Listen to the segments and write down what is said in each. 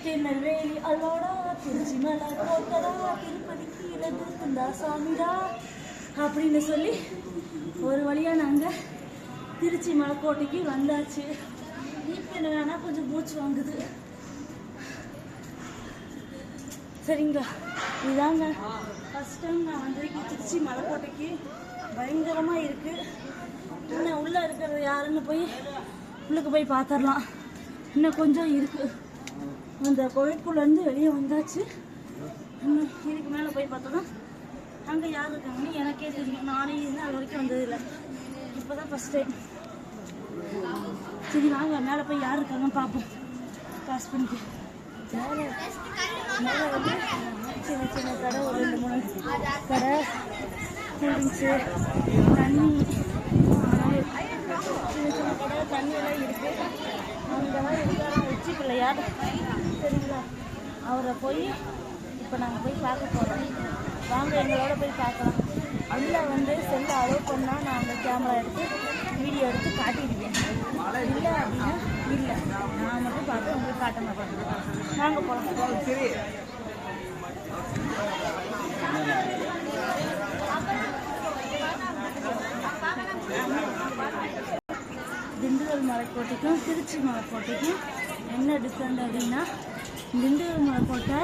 திருநெல்வேலி அல்வாடா, திருச்சி மலை கோட்டடா, திருப்பதிக்கு இலகுந்தா சாமிடா அப்படின்னு சொல்லி ஒரு வழியாக நாங்கள் திருச்சி மலைக்கோட்டைக்கு வந்தாச்சு. இப்போ என்ன வேணால் கொஞ்சம் மூச்சு வாங்குது. சரிங்களா, இதுதாங்க ஃபஸ்ட் டைம் நான் வந்திருக்கேன் திருச்சி மலைக்கோட்டைக்கு. பயங்கரமாக இருக்குது. இன்னும் உள்ளே இருக்கிறது யாருன்னு போய் உள்ளுக்கு போய் பார்த்துடலாம். இன்னும் கொஞ்சம் இருக்குது. அந்த கோவிலுக்குள்ளேருந்து வெளியே வந்தாச்சு. இன்னும் இதுக்கு மேலே போய் பார்த்தோன்னா அங்கே யார் இருக்காங்கன்னு எனக்கே தெரியும். நானே இன்னும் அது வரைக்கும் வந்ததில்லை. இப்போ தான் ஃபஸ்ட் டைம். சரி வாங்க மேலே போய் யார் இருக்காங்கன்னு பார்ப்போம். பாஸ் பண்ணிட்டு மேலே வந்து சின்ன சின்ன கடை, ஒரு 2-3 கடை, கூல்ட்ரிங்க்ஸு, தண்ணி, சின்ன சின்ன கடை, தண்ணியெல்லாம் இருக்குது. அங்கெல்லாம் இருக்காங்க உச்சி பிள்ளையார். சரிங்களா, அவரை போய் இப்போ நாங்கள் போய் பார்க்க போகிறோம். வாங்க எங்களோட போய் பார்க்கலாம். உள்ளே வந்து செல்ல அலோவ் பண்ணால் நாங்கள் கேமரா எடுத்து வீடியோ எடுத்து காட்டிடுவேன். இல்லை அப்படின்னா இல்லை, நான் மட்டும் பார்த்து உங்களுக்கு காட்ட மாட்டேன். நாங்கள் போகலாம். சரி, திண்டுக்கல் மலைக்கோட்டைக்கும் திருச்சி மலைக்கோட்டைக்கும் என்ன டிஃப்ரெண்ட் அப்படின்னா, திண்டுக்கல் மலைக்கோட்டை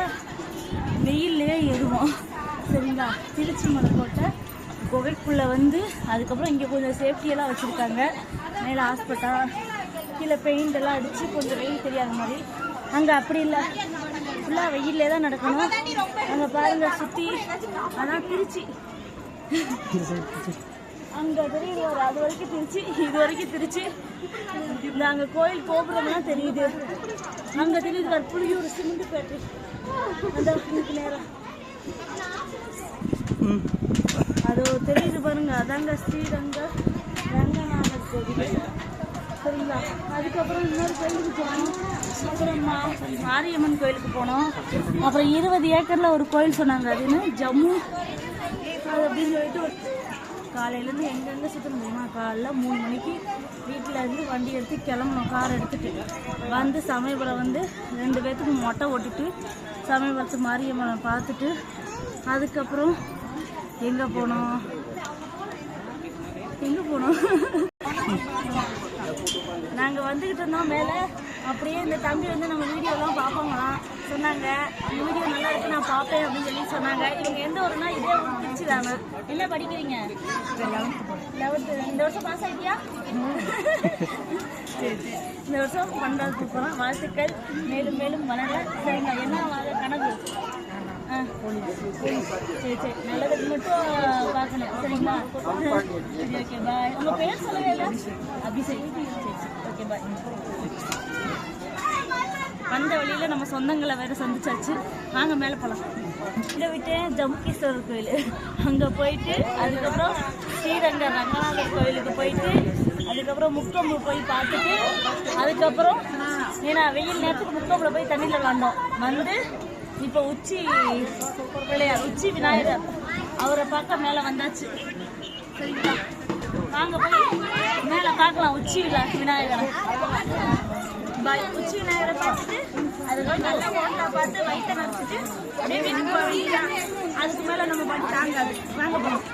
வெயிலே ஏறுவோம். சரிங்களா, திருச்சி மலைக்கோட்டை குகைக்குள்ளே வந்து அதுக்கப்புறம் இங்கே கொஞ்சம் சேஃப்டியெல்லாம் வச்சுருக்காங்க. மேலே ஹாஸ்பிட்டல், கீழே பெயிண்ட் எல்லாம் அடித்து கொஞ்சம் வெயில் தெரியாத மாதிரி. அங்கே அப்படி இல்லை, ஃபுல்லாக வெயிலே தான் நடக்கணும். அங்கே பாருங்கள் சுற்றி, அதான் திருச்சி. அங்கே தெரியுது, அது வரைக்கும் திருச்சி, இது வரைக்கும் திருச்சி. இந்த அங்கே கோயில் கோபுரம்லாம் தெரியுது. அங்கே தெரியுது புளியூர் சிமெண்ட் ஃபேக்ட்ரி. அந்த இதுக்கு நேரம் அது தெரியுது பாருங்க. அதாங்க ஸ்ரீரங்க ரங்கநாதர் கோவில். சரிங்களா, அதுக்கப்புறம் இன்னொரு கோயிலுக்கு போனோம். அப்புறம் மாரியம்மன் கோயிலுக்கு போனோம். அப்புறம் 20 ஏக்கரில் ஒரு கோயில் சொன்னாங்க, அதுன்னு ஜம்மு. அது அப்படின்னு சொல்லிட்டு காலையிலேருந்து எங்கெங்கே சுற்ற முடியுமா, காலைல 3 மணிக்கு வீட்டில் இருந்து வண்டி எடுத்து கிளம்பணும். கார் எடுத்துகிட்டு வந்து சமயபுரம் வந்து 2 பேர்த்துக்கு மொட்டை ஓட்டிட்டு சமயபுரத்து மாரியம்மனை பார்த்துட்டு அதுக்கப்புறம் எங்கே போனோம் நாங்கள் வந்துக்கிட்டு இருந்தோம் மேலே. அப்படியே இந்த தம்பி வந்து நம்ம வீடியோலாம் பார்ப்பாங்களாம் சொன்னாங்க. இந்த வீடியோ நல்லா இருக்கு, நான் பார்ப்பேன் அப்படின்னு சொல்லி சொன்னாங்க. இவங்க எந்த ஊருனா இதே ஊர் திருச்சி தானே. என்ன படிக்கிறீங்க? 11th. இந்த வருஷம் பாஸ் ஆகிட்டியா? சரி சரி, இந்த வருஷம் 12th போகிறோம். வாழ்த்துக்கள், மேலும் மேலும் வளர. சரிங்க, என்ன கனவு? சரி சரி, நல்லதுக்கு மட்டும் பார்க்கணும். சரிங்களா, சரி ஓகே பாய். உங்கள் பேர் சொல்லவே இல்லை? அபிஷேக். சரி சரி ஓகே பாய். வந்த வழியில் நம்ம சொந்தங்களை வேறு சந்திச்சாச்சு. வாங்க மேலே போகலாம். இதை விட்டு ஜம்புகேஸ்வரர் கோயில் அங்கே போயிட்டு அதுக்கப்புறம் ஸ்ரீரங்க ரங்கநாதர் கோயிலுக்கு போயிட்டு அதுக்கப்புறம் முக்கம்பு போய் பார்த்துட்டு அதுக்கப்புறம் ஏன்னா வெயில் நேரத்துக்கு முக்கம்பில் போய் தண்ணியில் விளாண்டோம். வந்து இப்போ உச்சி பிள்ளையார், உச்சி விநாயகர், அவரை பார்க்க மேலே வந்தாச்சு. சரிங்களா, வாங்க போய் மேலே பார்க்கலாம் உச்சி விநாயகரை. பாய். உச்சி விநாயகரை பார்த்துட்டு அதுக்கப்புறம் நல்ல ஹோட்டலாக பார்த்து வயிற்றை நினச்சிட்டு அப்படியே வீட்டுக்கு போக வேண்டியதான். அதுக்கு மேலே நம்ம பாட்டி தாங்காது. வாங்க போகலாம்.